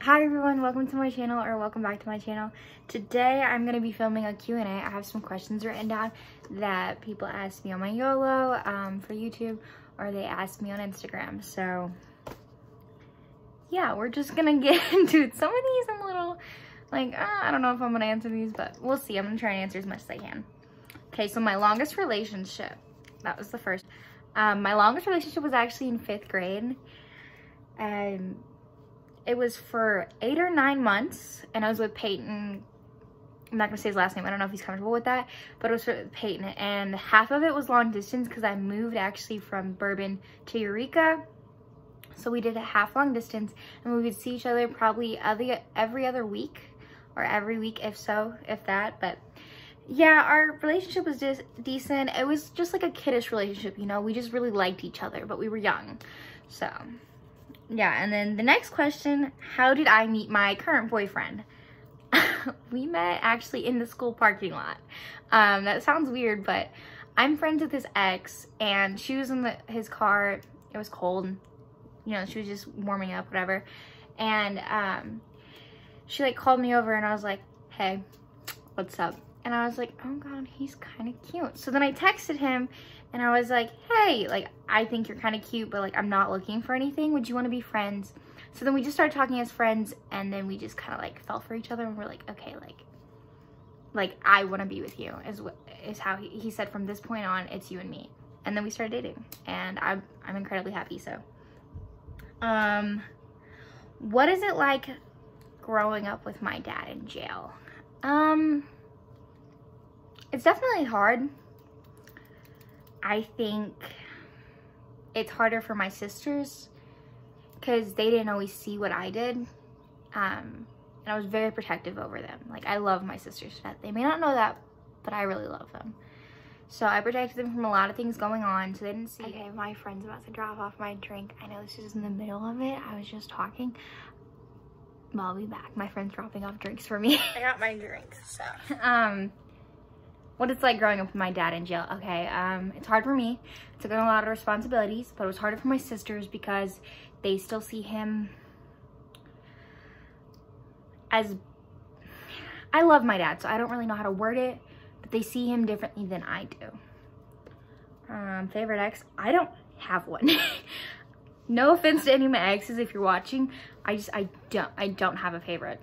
Hi everyone, welcome to my channel, or welcome back to my channel. Today I'm going to be filming a Q&A. I have some questions written down that people asked me on my YOLO for YouTube, or they asked me on Instagram. So yeah, we're just going to get into it. Some of these I'm a little like, I don't know if I'm going to answer these, but we'll see. I'm going to try and answer as much as I can. Okay, so my longest relationship, that was the first. My longest relationship was actually in 5th grade. It was for 8 or 9 months, and I was with Peyton. I'm not gonna say his last name. I don't know if he's comfortable with that, but it was for Peyton, and half of it was long distance because I moved actually from Bourbon to Eureka. So we did a half long distance, and we would see each other probably every other week, or every week if that. But yeah, our relationship was just decent. It was just like a kiddish relationship, you know. We just really liked each other, but we were young, so. Yeah, and then the next question, how did I meet my current boyfriend? We met actually in the school parking lot. That sounds weird, but I'm friends with his ex, and she was in his car. It was cold, you know, she was just warming up, whatever. And she like called me over, and I was like, hey, what's up? And I was like, oh God, he's kind of cute. So then I texted him, and I was like, hey, like, I think you're kind of cute, but like, I'm not looking for anything. Would you want to be friends? So then we just started talking as friends, and then we just kind of like fell for each other, and we're like, okay, like I want to be with you, is how he said from this point on, it's you and me. And then we started dating, and I'm incredibly happy. So, what is it like growing up with my dad in jail? It's definitely hard. I think it's harder for my sisters because they didn't always see what I did. And I was very protective over them. Like, I love my sisters to death. They may not know that, but I really love them. So I protected them from a lot of things going on, so they didn't see. Okay, my friend's about to drop off my drink. I know this is in the middle of it. I was just talking. But I'll be back. My friend's dropping off drinks for me. I got my drinks, so. What it's like growing up with my dad in jail. Okay, it's hard for me. It took on a lot of responsibilities, but it was harder for my sisters because they still see him as, I love my dad, so I don't really know how to word it, but they see him differently than I do. Favorite ex? I don't have one. No offense to any of my exes if you're watching. I don't have a favorite.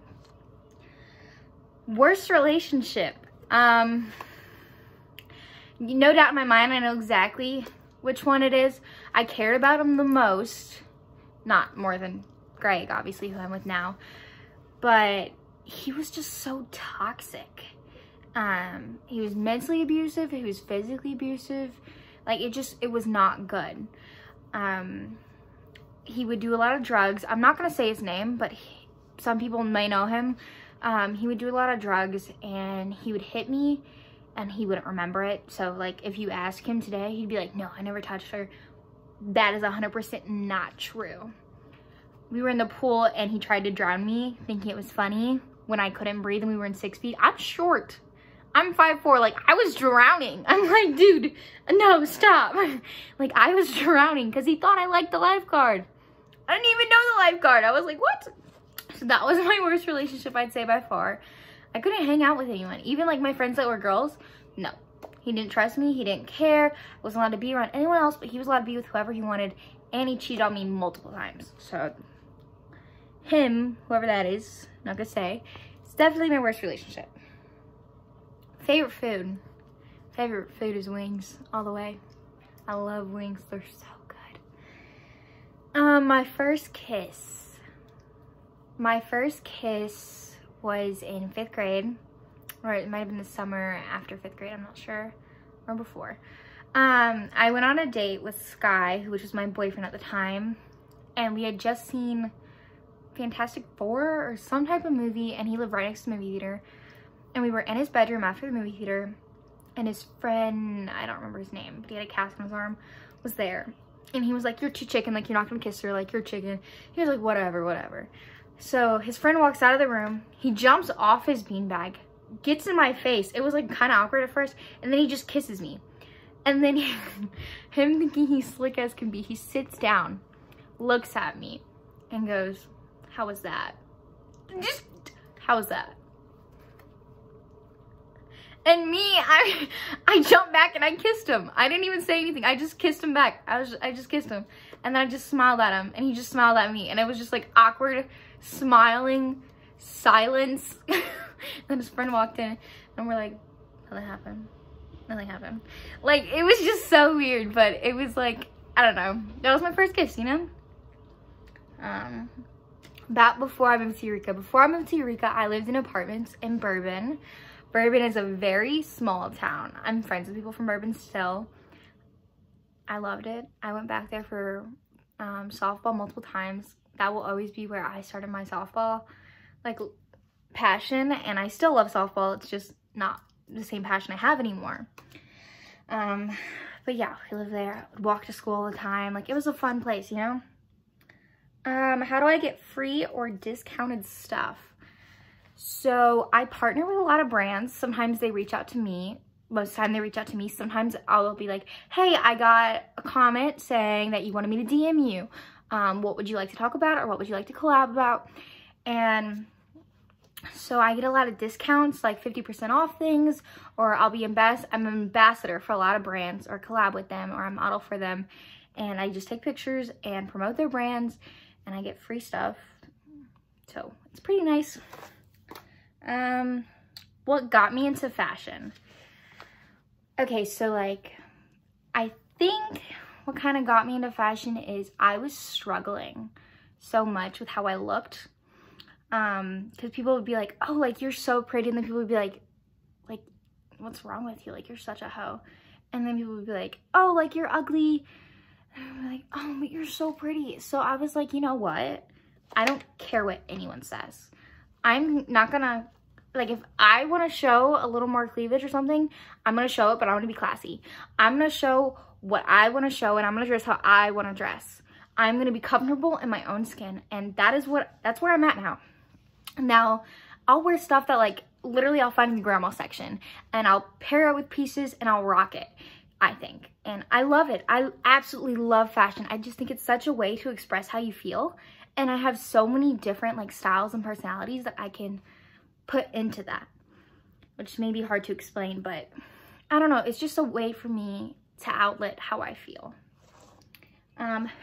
Worst relationship? No doubt in my mind, I know exactly which one it is. I cared about him the most. Not more than Greg, obviously, who I'm with now. But he was just so toxic. He was mentally abusive. He was physically abusive. Like, it was not good. He would do a lot of drugs. I'm not going to say his name, but some people may know him. He would do a lot of drugs, and he would hit me, and he wouldn't remember it. So like, if you ask him today, he'd be like, no, I never touched her. That is 100% not true. We were in the pool, and he tried to drown me, thinking it was funny when I couldn't breathe, and we were in 6 feet. I'm short. I'm 5'4". Like, I was drowning. I'm like, dude, no, stop. Like, I was drowning because he thought I liked the lifeguard. I didn't even know the lifeguard. I was like, what? So that was my worst relationship, I'd say, by far. I couldn't hang out with anyone. Even like my friends that were girls, no. He didn't trust me. He didn't care. I wasn't allowed to be around anyone else, but he was allowed to be with whoever he wanted. And he cheated on me multiple times. So him, whoever that is, not gonna say, it's definitely my worst relationship. Favorite food? Favorite food is wings, all the way. I love wings. They're so good. My first kiss. My first kiss was in 5th grade, or it might have been the summer after 5th grade, I'm not sure, or before. I went on a date with Sky, which was my boyfriend at the time, and we had just seen Fantastic Four or some type of movie, and he lived right next to the movie theater, and we were in his bedroom after the movie theater, and his friend, I don't remember his name, but he had a cast on his arm, was there, and he was like, you're too chicken, like, you're not gonna kiss her, like, you're chicken. He was like, whatever. So his friend walks out of the room, he jumps off his beanbag, gets in my face. It was like kind of awkward at first, and then he just kisses me. And then him thinking he's slick as can be, he sits down, looks at me, and goes, how was that? Just, how was that? And me, I jumped back and I kissed him. I didn't even say anything. I just kissed him back. I just kissed him. And then I just smiled at him. And he just smiled at me. And it was just like awkward, smiling, silence. Then his friend walked in. And we're like, nothing happened. Nothing happened. Like, it was just so weird. But it was like, I don't know. That was my first kiss, you know? Back before I moved to Eureka. Before I moved to Eureka, I lived in apartments in Bourbon. Bourbon is a very small town. I'm friends with people from Bourbon still. I loved it. I went back there for softball multiple times. That will always be where I started my softball like passion, and I still love softball. It's just not the same passion I have anymore. But yeah, we lived there. Would walk to school all the time. Like, it was a fun place, you know? How do I get free or discounted stuff? So I partner with a lot of brands. Sometimes they reach out to me. Most of the time they reach out to me. Sometimes I'll be like, hey, I got a comment saying that you wanted me to DM you. What would you like to talk about, or what would you like to collab about? And so I get a lot of discounts, like 50% off things, or I'm an ambassador for a lot of brands, or collab with them, or I model for them. And I just take pictures and promote their brands, and I get free stuff. So it's pretty nice. What got me into fashion? Okay, so like, I think what kind of got me into fashion is I was struggling so much with how I looked. Because people would be like, oh, like, you're so pretty. And then people would be like, what's wrong with you? Like, you're such a hoe. And then people would be like, oh, like, you're ugly. And I'm like, oh, but you're so pretty. So I was like, you know what? I don't care what anyone says. I'm not gonna, like, if I want to show a little more cleavage or something, I'm gonna show it, but I want to be classy. I'm gonna show what I want to show, and I'm gonna dress how I want to dress. I'm gonna be comfortable in my own skin, and that's where I'm at now. Now, I'll wear stuff that, like, literally I'll find in the grandma section, and I'll pair it with pieces, and I'll rock it, I think. And I love it. I absolutely love fashion. I just think it's such a way to express how you feel. And I have so many different, like, styles and personalities that I can put into that, which may be hard to explain, but I don't know. It's just a way for me to outlet how I feel.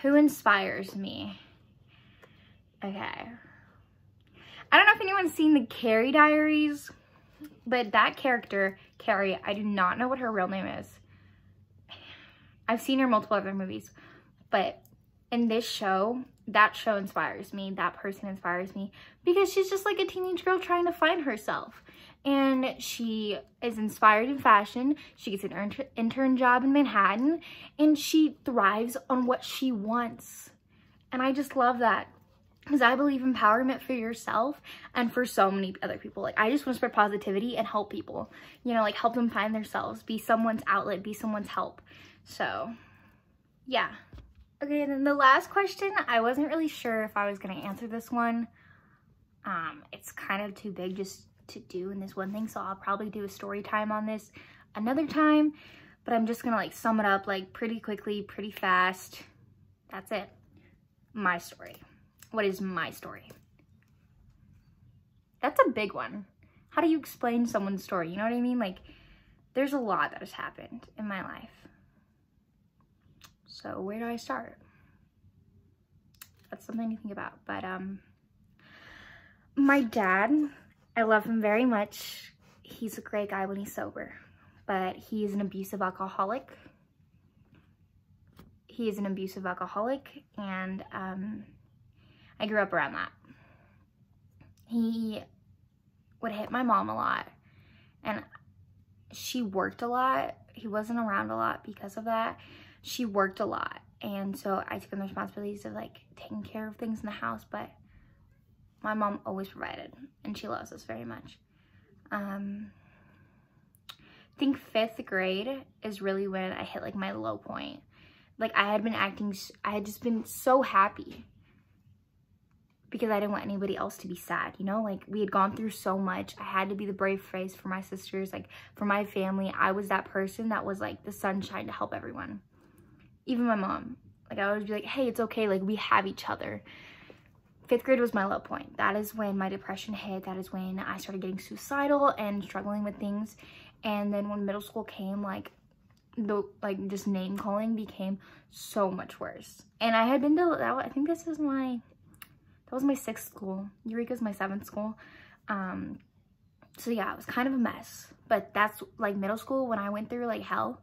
Who inspires me? Okay. I don't know if anyone's seen the Carrie Diaries, but that character, Carrie, I do not know what her real name is. I've seen her in multiple other movies, but in this show, that show inspires me. That person inspires me because she's just like a teenage girl trying to find herself. And she is inspired in fashion. She gets an intern job in Manhattan, and she thrives on what she wants. And I just love that. Because I believe empowerment for yourself and for so many other people. Like, I just want to spread positivity and help people. You know, like, help them find themselves. Be someone's outlet. Be someone's help. So, yeah. Okay, and then the last question, I wasn't really sure if I was going to answer this one. It's kind of too big just to do in this one thing. So I'll probably do a story time on this another time. But I'm just going to, like, sum it up, like, pretty quickly, pretty fast. That's it. My story. What is my story? That's a big one. How do you explain someone's story? You know what I mean? Like, there's a lot that has happened in my life. So where do I start? That's something to think about. But my dad, I love him very much. He's a great guy when he's sober, but he is an abusive alcoholic. He is an abusive alcoholic, and I grew up around that. He would hit my mom a lot, and she worked a lot. He wasn't around a lot because of that. She worked a lot, and so I took on the responsibilities of, like, taking care of things in the house, but my mom always provided, and she loves us very much. I think 5th grade is really when I hit, like, my low point. Like, I had just been so happy because I didn't want anybody else to be sad, you know? Like, we had gone through so much. I had to be the brave face for my sisters, like, for my family. I was that person that was, like, the sunshine to help everyone. Even my mom. Like, I would be like, hey, it's okay. Like, we have each other. 5th grade was my low point. That is when my depression hit. That is when I started getting suicidal and struggling with things. And then when middle school came, like just name calling became so much worse. And I had been to that, I think that was my 6th school. Eureka's my 7th school. So yeah, it was kind of a mess. But that's like middle school, when I went through like hell,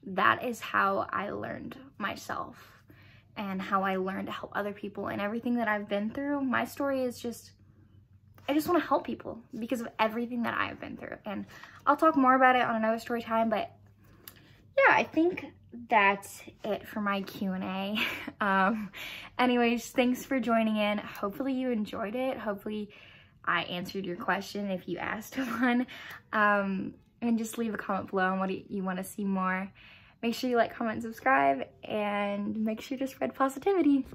that is how I learned myself and how I learned to help other people. And everything that I've been through, my story is just, I just want to help people because of everything that I've been through. And I'll talk more about it on another story time, but yeah, I think that's it for my Q&A. Anyways, thanks for joining in. Hopefully you enjoyed it. Hopefully I answered your question if you asked one. And just leave a comment below on what you want to see more. Make sure you like, comment, subscribe, and make sure to spread positivity.